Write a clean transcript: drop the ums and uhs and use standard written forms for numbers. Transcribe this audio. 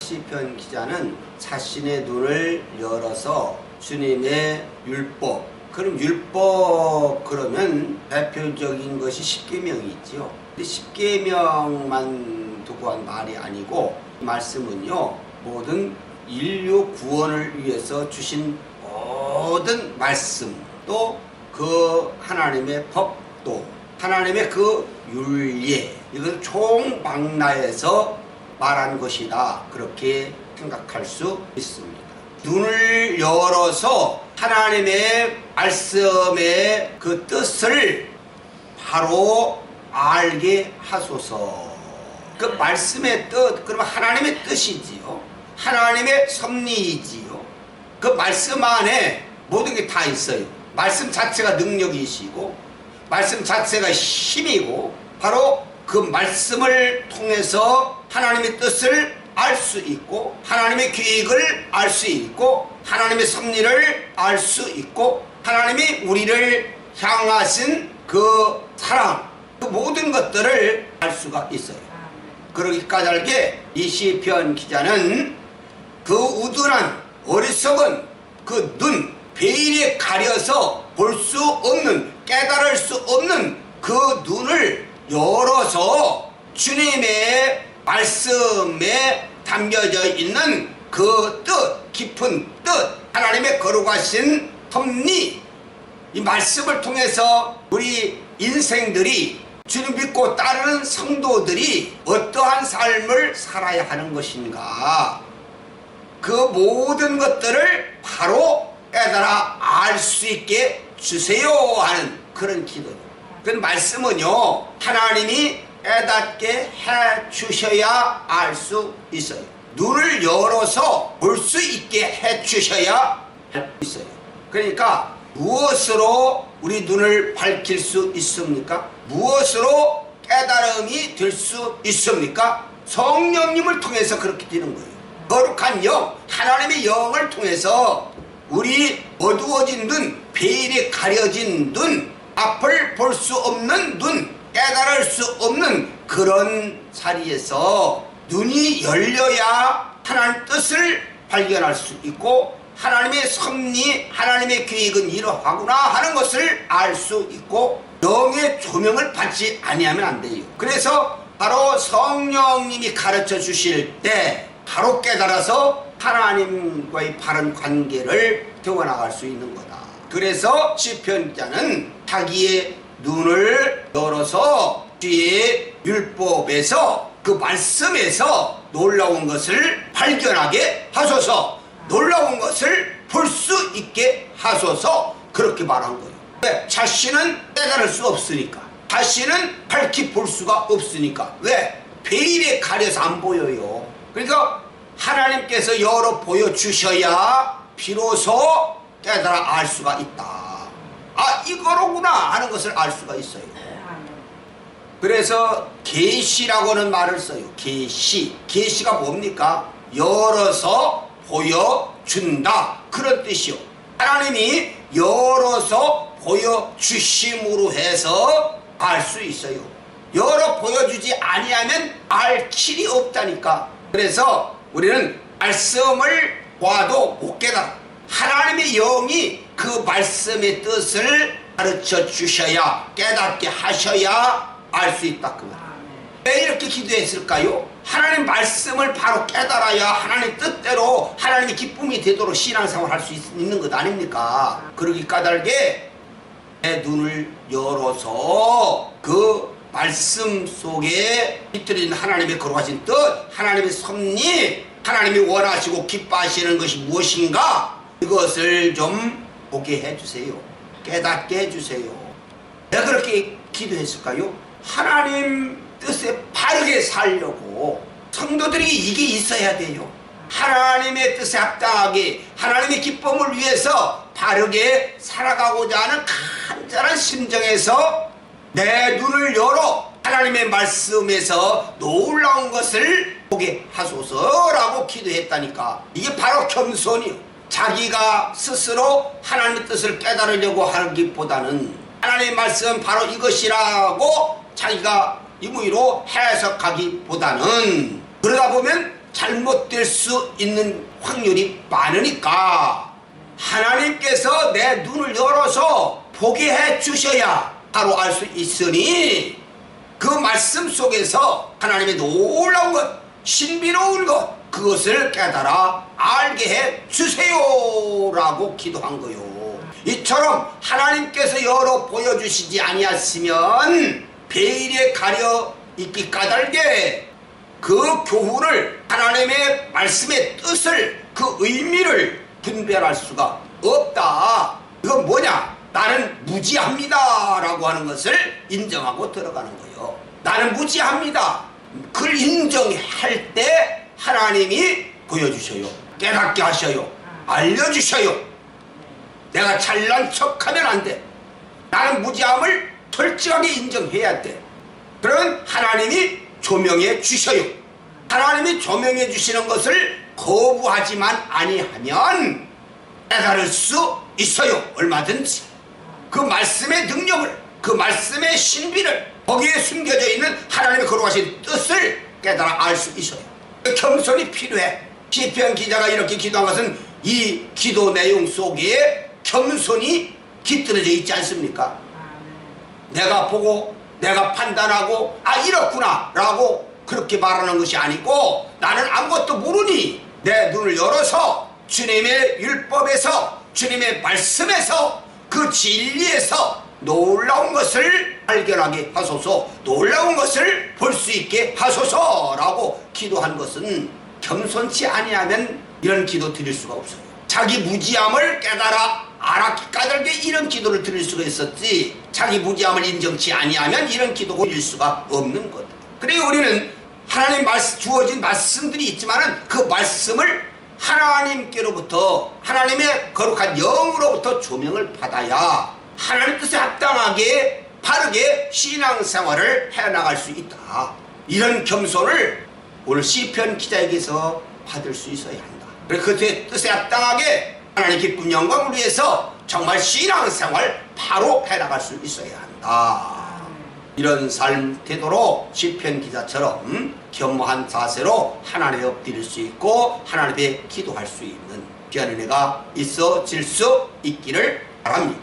시편 기자는 자신의 눈을 열어서 주님의 율법, 그럼 율법 그러면 대표적인 것이 십계명이 있지요. 근데 십계명만 두고 한 말이 아니고 말씀은요, 모든 인류 구원을 위해서 주신 모든 말씀, 또 그 하나님의 법도, 하나님의 그 율례, 이걸 총망라해서 말한 것이다, 그렇게 생각할 수 있습니다. 눈을 열어서 하나님의 말씀의 그 뜻을 바로 알게 하소서. 그 말씀의 뜻, 그러면 하나님의 뜻이지요. 하나님의 섭리이지요. 그 말씀 안에 모든 게 다 있어요. 말씀 자체가 능력이시고 말씀 자체가 힘이고, 바로 그 말씀을 통해서 하나님의 뜻을 알 수 있고, 하나님의 계획을 알 수 있고, 하나님의 섭리를 알 수 있고, 하나님이 우리를 향하신 그 사랑, 그 모든 것들을 알 수가 있어요. 그러기 까닭에 이 시편 기자는 그 우둔한 어리석은 그 눈, 베일에 가려서 볼 수 없는, 깨달을 수 없는 그 눈을 열어서 주님의 말씀에 담겨져 있는 그 뜻, 깊은 뜻, 하나님의 거룩하신 섭리, 이 말씀을 통해서 우리 인생들이, 주님 믿고 따르는 성도들이 어떠한 삶을 살아야 하는 것인가, 그 모든 것들을 바로 깨달아 알 수 있게 주세요 하는 그런 기도죠. 그 말씀은요, 하나님이 깨닫게 해 주셔야 알 수 있어요. 눈을 열어서 볼 수 있게 해 주셔야 할 수 있어요. 그러니까 무엇으로 우리 눈을 밝힐 수 있습니까? 무엇으로 깨달음이 될 수 있습니까? 성령님을 통해서 그렇게 되는 거예요. 거룩한 영, 하나님의 영을 통해서 우리 어두워진 눈, 베일에 가려진 눈, 앞을 볼 수 없는 눈, 깨달을 수 없는 그런 자리에서 눈이 열려야 하나님 뜻을 발견할 수 있고, 하나님의 섭리, 하나님의 계획은 이러하구나 하는 것을 알 수 있고, 영의 조명을 받지 아니하면 안 돼요. 그래서 바로 성령님이 가르쳐 주실 때 바로 깨달아서 하나님과의 바른 관계를 세워나갈 수 있는 거다. 그래서 시편 기자는 자기의 눈을 열어서 주의 율법에서, 그 말씀에서 놀라운 것을 발견하게 하소서, 놀라운 것을 볼 수 있게 하소서, 그렇게 말한 거예요. 왜? 자신은 깨달을 수 없으니까, 자신은 밝히 볼 수가 없으니까. 왜? 베일에 가려서 안 보여요. 그러니까 하나님께서 열어 보여주셔야 비로소 깨달아 알 수가 있다. 아, 이거로구나 하는 것을 알 수가 있어요. 그래서 계시라고는 말을 써요. 계시. 계시가 뭡니까? 열어서 보여준다, 그런 뜻이요. 하나님이 열어서 보여주심으로 해서 알 수 있어요. 열어 보여주지 아니하면 알 길이 없다니까. 그래서 우리는 말씀을 봐도 못 깨달아. 하나님의 영이 그 말씀의 뜻을 가르쳐 주셔야, 깨닫게 하셔야 알 수 있다, 그 말. 왜 이렇게 기도했을까요? 하나님 말씀을 바로 깨달아야 하나님 뜻대로 하나님의 기쁨이 되도록 신앙생활 할 수 있는 것 아닙니까? 그러기 까닭에 내 눈을 열어서 그 말씀 속에 깃들인 하나님의 거룩하신 뜻, 하나님의 섭리, 하나님이 원하시고 기뻐하시는 것이 무엇인가, 이것을 좀 보게 해주세요. 깨닫게 해주세요. 왜 그렇게 기도했을까요? 하나님 뜻에 바르게 살려고 성도들이 이게 있어야 돼요. 하나님의 뜻에 합당하게 하나님의 기쁨을 위해서 바르게 살아가고자 하는 간절한 심정에서 내 눈을 열어 하나님의 말씀에서 놀라운 것을 보게 하소서라고 기도했다니까. 이게 바로 겸손이요. 자기가 스스로 하나님의 뜻을 깨달으려고 하기보다는 하나님의 말씀은 바로 이것이라고 자기가 임의로 해석하기보다는, 그러다 보면 잘못될 수 있는 확률이 많으니까 하나님께서 내 눈을 열어서 보게 해 주셔야 바로 알 수 있으니 그 말씀 속에서 하나님의 놀라운 것, 신비로운 것, 그것을 깨달아 알게 해 주세요라고 기도한 거요. 이처럼 하나님께서 열어 보여주시지 아니하시면 베일에 가려 있기 까닭에 그 교훈을, 하나님의 말씀의 뜻을, 그 의미를 분별할 수가 없다. 이건 뭐냐? 나는 무지합니다 라고 하는 것을 인정하고 들어가는 거예요. 나는 무지합니다. 그걸 인정할 때 하나님이 보여주셔요. 깨닫게 하셔요. 알려주셔요. 내가 잘난 척하면 안 돼. 나는 무지함을 솔직하게 인정해야 돼. 그러면 하나님이 조명해 주셔요. 하나님이 조명해 주시는 것을 거부하지만 아니하면 깨달을 수 있어요. 얼마든지. 그 말씀의 능력을, 그 말씀의 신비를, 거기에 숨겨져 있는 하나님의 거룩하신 뜻을 깨달아 알 수 있어요. 겸손이 필요해. 시편 기자가 이렇게 기도한 것은 이 기도 내용 속에 겸손이 깃들어져 있지 않습니까? 내가 보고 내가 판단하고 이렇구나 라고 그렇게 말하는 것이 아니고, 나는 아무것도 모르니 내 눈을 열어서 주님의 율법에서, 주님의 말씀에서, 그 진리에서 놀라운 것을 발견하게 하소서, 놀라운 것을 볼 수 있게 하소서라고 기도한 것은, 겸손치 아니하면 이런 기도 드릴 수가 없어요. 자기 무지함을 깨달아 알았기 까닭에 이런 기도를 드릴 수가 있었지, 자기 무지함을 인정치 아니하면 이런 기도를 드릴 수가 없는 것. 그래서 우리는 하나님 주어진 말씀들이 있지만은 그 말씀을 하나님께로부터, 하나님의 거룩한 영으로부터 조명을 받아야 하나님 뜻에 합당하게 바르게 신앙생활을 해나갈 수 있다. 이런 겸손을 오늘 시편 기자에게서 받을 수 있어야 한다. 그래서 그 뜻에 합당하게 하나님 기쁨 영광을 위해서 정말 신앙생활 바로 해나갈 수 있어야 한다. 이런 삶 태도로 시편 기자처럼 겸허한 자세로 하나님에 엎드릴 수 있고 하나님께 기도할 수 있는 귀한 은혜가 있어질 수 있기를 바랍니다.